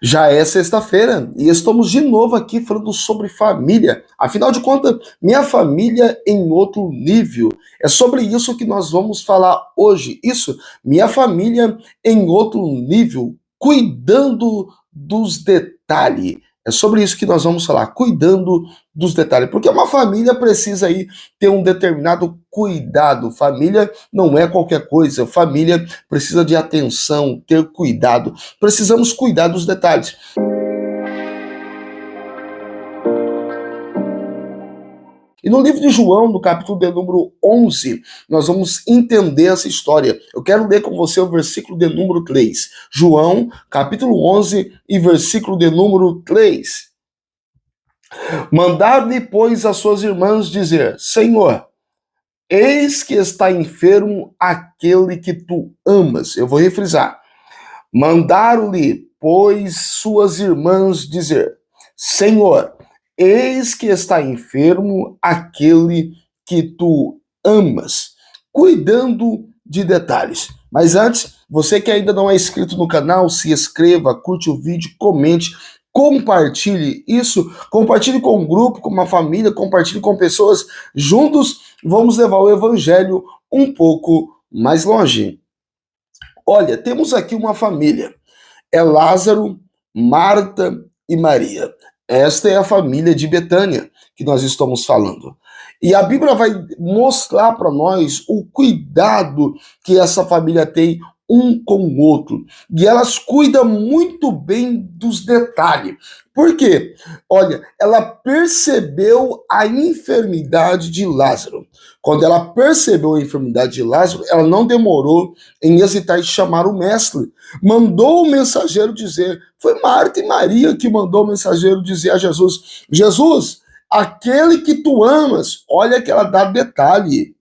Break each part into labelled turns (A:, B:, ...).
A: Já é sexta-feira e estamos de novo aqui falando sobre família. Afinal de contas, minha família em outro nível. É sobre isso que nós vamos falar hoje. Isso, minha família em outro nível, cuidando dos detalhes. É sobre isso que nós vamos falar, cuidando dos detalhes. Porque uma família precisa aí ter um determinado cuidado. Família não é qualquer coisa. Família precisa de atenção, ter cuidado. Precisamos cuidar dos detalhes. E no livro de João, no capítulo de número 11, nós vamos entender essa história. Eu quero ler com você o versículo de número 3. João, capítulo 11 e versículo de número 3. Mandar-lhe, pois, as suas irmãs dizer: Senhor, eis que está enfermo aquele que tu amas. Eu vou refrisar. Mandaram-lhe, pois, suas irmãs dizer: Senhor, eis que está enfermo aquele que tu amas. Cuidando de detalhes. Mas antes, você que ainda não é inscrito no canal, se inscreva, curte o vídeo, comente, compartilhe isso, compartilhe com um grupo, com uma família, compartilhe com pessoas. Juntos, vamos levar o evangelho um pouco mais longe. Olha, temos aqui uma família. É Lázaro, Marta e Maria. Esta é a família de Betânia que nós estamos falando. E a Bíblia vai mostrar para nós o cuidado que essa família tem um com o outro. E elas cuidam muito bem dos detalhes. Por quê? Olha, ela percebeu a enfermidade de Lázaro. Quando ela percebeu a enfermidade de Lázaro, ela não demorou em hesitar em chamar o mestre. Mandou o mensageiro dizer, foi Marta e Maria que mandou o mensageiro dizer a Jesus: Jesus, aquele que tu amas, olha que ela dá detalhe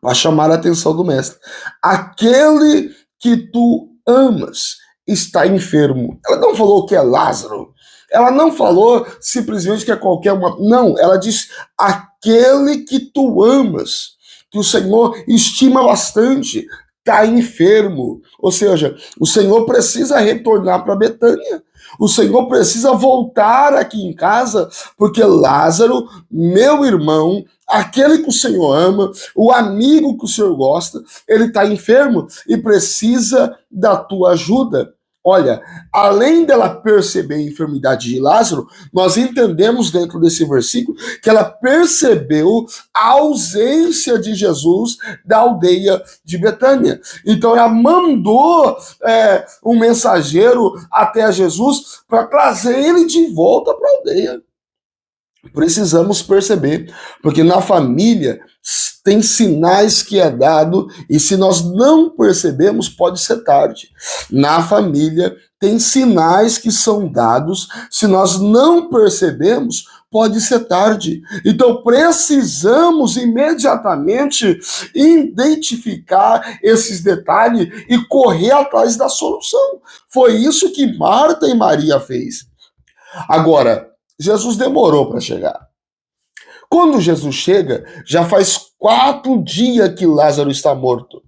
A: para chamar a atenção do mestre. Aquele que tu amas está enfermo. Ela não falou que é Lázaro. Ela não falou simplesmente que é qualquer uma. Não, ela diz aquele que tu amas, que o Senhor estima bastante, está enfermo. Ou seja, o Senhor precisa retornar para Betânia. O Senhor precisa voltar aqui em casa, porque Lázaro, meu irmão, aquele que o Senhor ama, o amigo que o Senhor gosta, ele está enfermo e precisa da tua ajuda. Olha, além dela perceber a enfermidade de Lázaro, nós entendemos dentro desse versículo que ela percebeu a ausência de Jesus da aldeia de Betânia. Então ela mandou um mensageiro até Jesus para trazer ele de volta para a aldeia. Precisamos perceber, porque na família tem sinais que é dado e se nós não percebemos pode ser tarde. Na família tem sinais que são dados, se nós não percebemos pode ser tarde. Então precisamos imediatamente identificar esses detalhes e correr atrás da solução. Foi isso que Marta e Maria fez. Agora, Jesus demorou para chegar. Quando Jesus chega, já faz 4 dias que Lázaro está morto.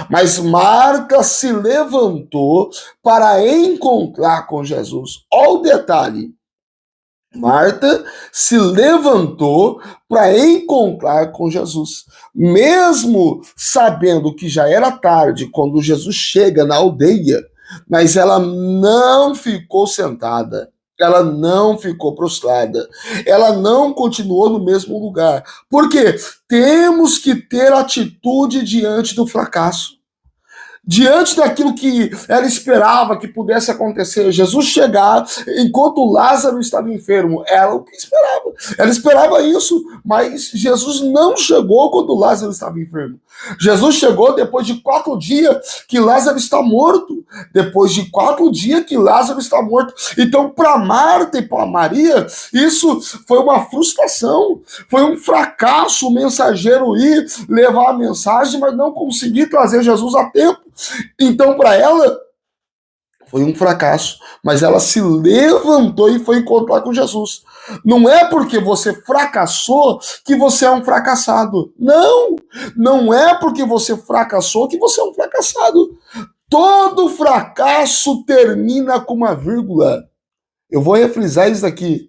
A: Mas Marta se levantou para encontrar com Jesus. Olha o detalhe. Marta se levantou para encontrar com Jesus. Mesmo sabendo que já era tarde quando Jesus chega na aldeia, mas ela não ficou sentada. Ela não ficou prostrada. Ela não continuou no mesmo lugar. Por quê? Temos que ter atitude diante do fracasso. Diante daquilo que ela esperava que pudesse acontecer, Jesus chegar enquanto Lázaro estava enfermo, era o que esperava. Ela esperava isso, mas Jesus não chegou quando Lázaro estava enfermo. Jesus chegou depois de 4 dias que Lázaro está morto. Depois de 4 dias que Lázaro está morto. Então, para Marta e para Maria, isso foi uma frustração, foi um fracasso o mensageiro ir levar a mensagem, mas não conseguir trazer Jesus a tempo. Então, para ela, foi um fracasso, mas ela se levantou e foi encontrar com Jesus. Não é porque você fracassou que você é um fracassado. Não, não é porque você fracassou que você é um fracassado. Todo fracasso termina com uma vírgula. Eu vou refrisar isso aqui.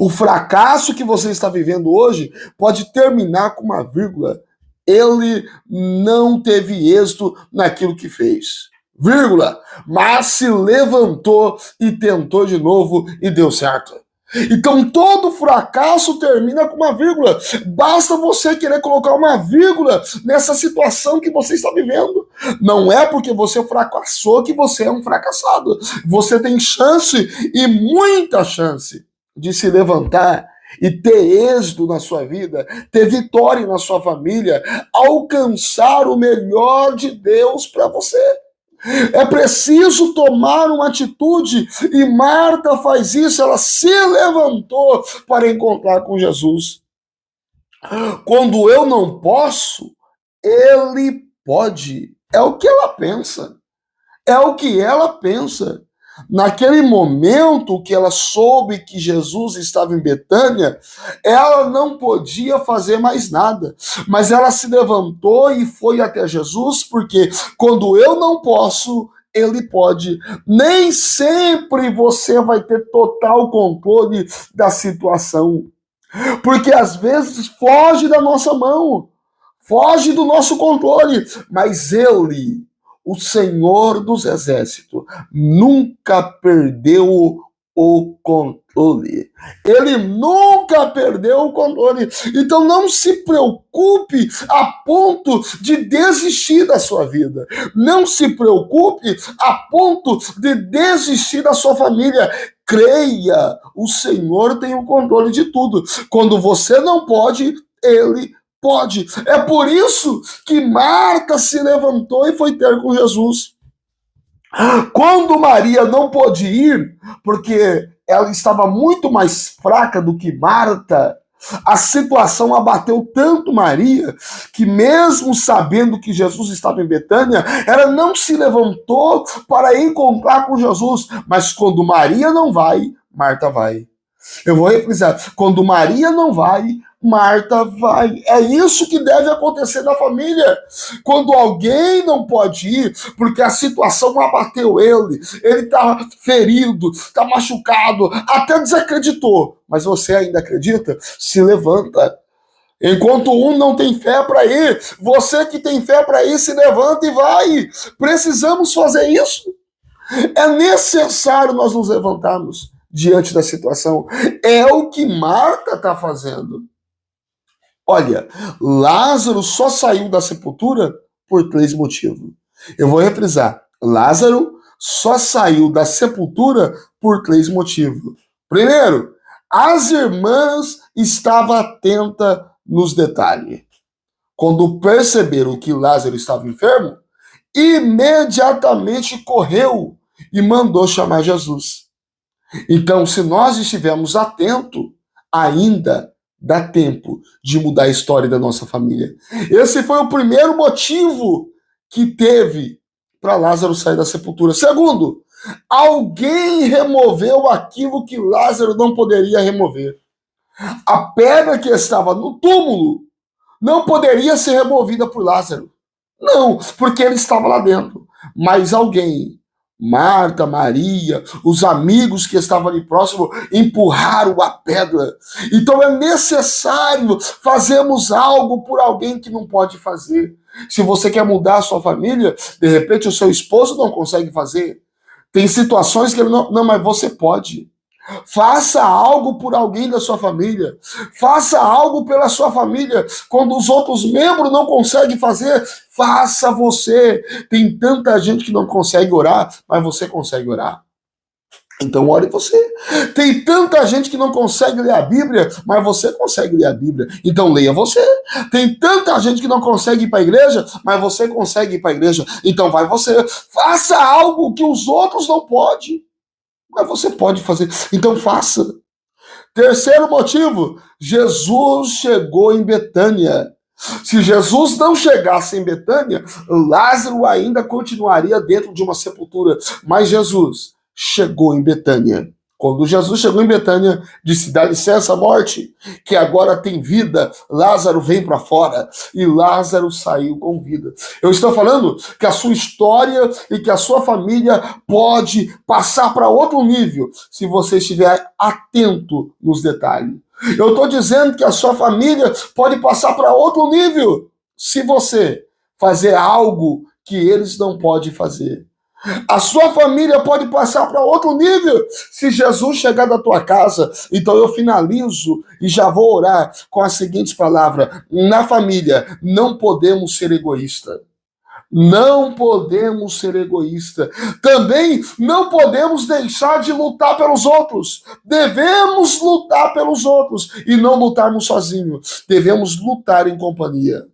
A: O fracasso que você está vivendo hoje pode terminar com uma vírgula. Ele não teve êxito naquilo que fez. Vírgula. Mas se levantou e tentou de novo e deu certo. Então todo fracasso termina com uma vírgula. Basta você querer colocar uma vírgula nessa situação que você está vivendo. Não é porque você fracassou que você é um fracassado. Você tem chance, e muita chance, de se levantar e ter êxito na sua vida, ter vitória na sua família, alcançar o melhor de Deus para você. É preciso tomar uma atitude, e Marta faz isso. Ela se levantou para encontrar com Jesus. Quando eu não posso, ele pode. É o que ela pensa. É o que ela pensa. Naquele momento que ela soube que Jesus estava em Betânia, ela não podia fazer mais nada, mas ela se levantou e foi até Jesus, porque quando eu não posso, ele pode. Nem sempre você vai ter total controle da situação, porque às vezes foge da nossa mão, foge do nosso controle, mas ele, o Senhor dos Exércitos, nunca perdeu o controle. Ele nunca perdeu o controle. Então não se preocupe a ponto de desistir da sua vida. Não se preocupe a ponto de desistir da sua família. Creia, o Senhor tem o controle de tudo. Quando você não pode, ele pode. É por isso que Marta se levantou e foi ter com Jesus. Quando Maria não pôde ir, porque ela estava muito mais fraca do que Marta, a situação abateu tanto Maria, que mesmo sabendo que Jesus estava em Betânia, ela não se levantou para encontrar com Jesus. Mas quando Maria não vai, Marta vai. Eu vou reprisar. Quando Maria não vai, Marta vai. É isso que deve acontecer na família. Quando alguém não pode ir, porque a situação abateu ele está ferido, está machucado, até desacreditou, mas você ainda acredita? Se levanta. Enquanto um não tem fé para ir, você que tem fé para ir, se levanta e vai. Precisamos fazer isso. É necessário nós nos levantarmos diante da situação. É o que Marta está fazendo. Olha, Lázaro só saiu da sepultura por 3 motivos. Eu vou reprisar. Lázaro só saiu da sepultura por 3 motivos. Primeiro, as irmãs estavam atentas nos detalhes. Quando perceberam que Lázaro estava enfermo, imediatamente correu e mandou chamar Jesus. Então, se nós estivermos atentos, ainda dá tempo de mudar a história da nossa família. Esse foi o primeiro motivo que teve para Lázaro sair da sepultura. Segundo, alguém removeu aquilo que Lázaro não poderia remover. A pedra que estava no túmulo não poderia ser removida por Lázaro. Não, porque ele estava lá dentro. Mas alguém, Marta, Maria, os amigos que estavam ali próximo, empurraram a pedra. Então é necessário fazermos algo por alguém que não pode fazer. Se você quer mudar a sua família, de repente o seu esposo não consegue fazer. Tem situações que ele não, mas você pode. Faça algo por alguém da sua família. Faça algo pela sua família. Quando os outros membros não conseguem fazer, faça você. Tem tanta gente que não consegue orar, mas você consegue orar. Então ore você. Tem tanta gente que não consegue ler a Bíblia, mas você consegue ler a Bíblia. Então leia você. Tem tanta gente que não consegue ir para a igreja, mas você consegue ir para a igreja. Então vai você. Faça algo que os outros não podem. Mas você pode fazer, então faça. Terceiro motivo, Jesus chegou em Betânia. Se Jesus não chegasse em Betânia, Lázaro ainda continuaria dentro de uma sepultura. Mas Jesus chegou em Betânia. Quando Jesus chegou em Betânia, disse: dá licença à morte, que agora tem vida. Lázaro vem para fora. E Lázaro saiu com vida. Eu estou falando que a sua história e que a sua família pode passar para outro nível se você estiver atento nos detalhes. Eu estou dizendo que a sua família pode passar para outro nível se você fazer algo que eles não podem fazer. A sua família pode passar para outro nível se Jesus chegar da tua casa. Então eu finalizo e já vou orar com as seguintes palavras. Na família, não podemos ser egoístas. Não podemos ser egoístas. Também não podemos deixar de lutar pelos outros. Devemos lutar pelos outros e não lutarmos sozinhos. Devemos lutar em companhia.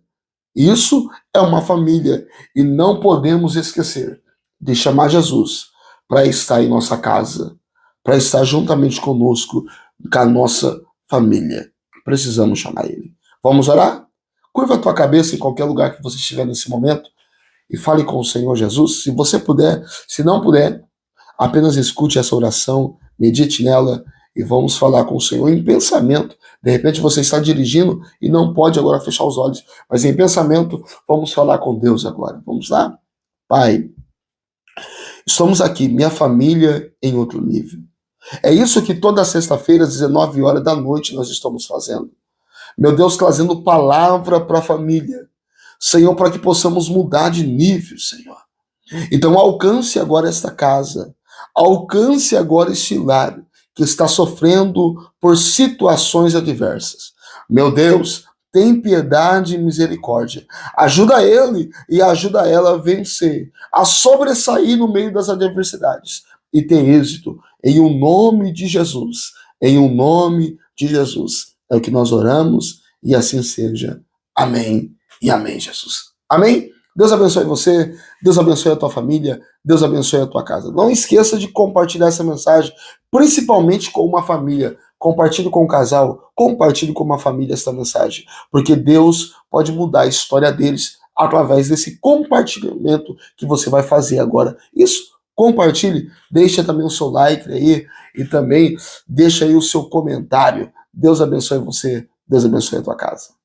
A: Isso é uma família e não podemos esquecer de chamar Jesus para estar em nossa casa, para estar juntamente conosco, com a nossa família. Precisamos chamar Ele. Vamos orar? Curva a tua cabeça em qualquer lugar que você estiver nesse momento e fale com o Senhor Jesus. Se você puder, se não puder, apenas escute essa oração, medite nela e vamos falar com o Senhor em pensamento. De repente você está dirigindo e não pode agora fechar os olhos, mas em pensamento vamos falar com Deus agora. Vamos lá? Pai, estamos aqui, minha família em outro nível. É isso que toda sexta-feira, às 19 horas da noite, nós estamos fazendo. Meu Deus, trazendo palavra para a família. Senhor, para que possamos mudar de nível, Senhor. Então alcance agora esta casa. Alcance agora este lar que está sofrendo por situações adversas. Meu Deus, tem piedade e misericórdia. Ajuda ele e ajuda ela a vencer, a sobressair no meio das adversidades e ter êxito em um nome de Jesus. Em um nome de Jesus. É o que nós oramos e assim seja. Amém e amém, Jesus. Amém? Deus abençoe você, Deus abençoe a tua família, Deus abençoe a tua casa. Não esqueça de compartilhar essa mensagem, principalmente com uma família. Compartilhe com um casal, compartilhe com uma família essa mensagem, porque Deus pode mudar a história deles através desse compartilhamento que você vai fazer agora. Isso, compartilhe, deixa também o seu like aí e também deixa aí o seu comentário. Deus abençoe você, Deus abençoe a tua casa.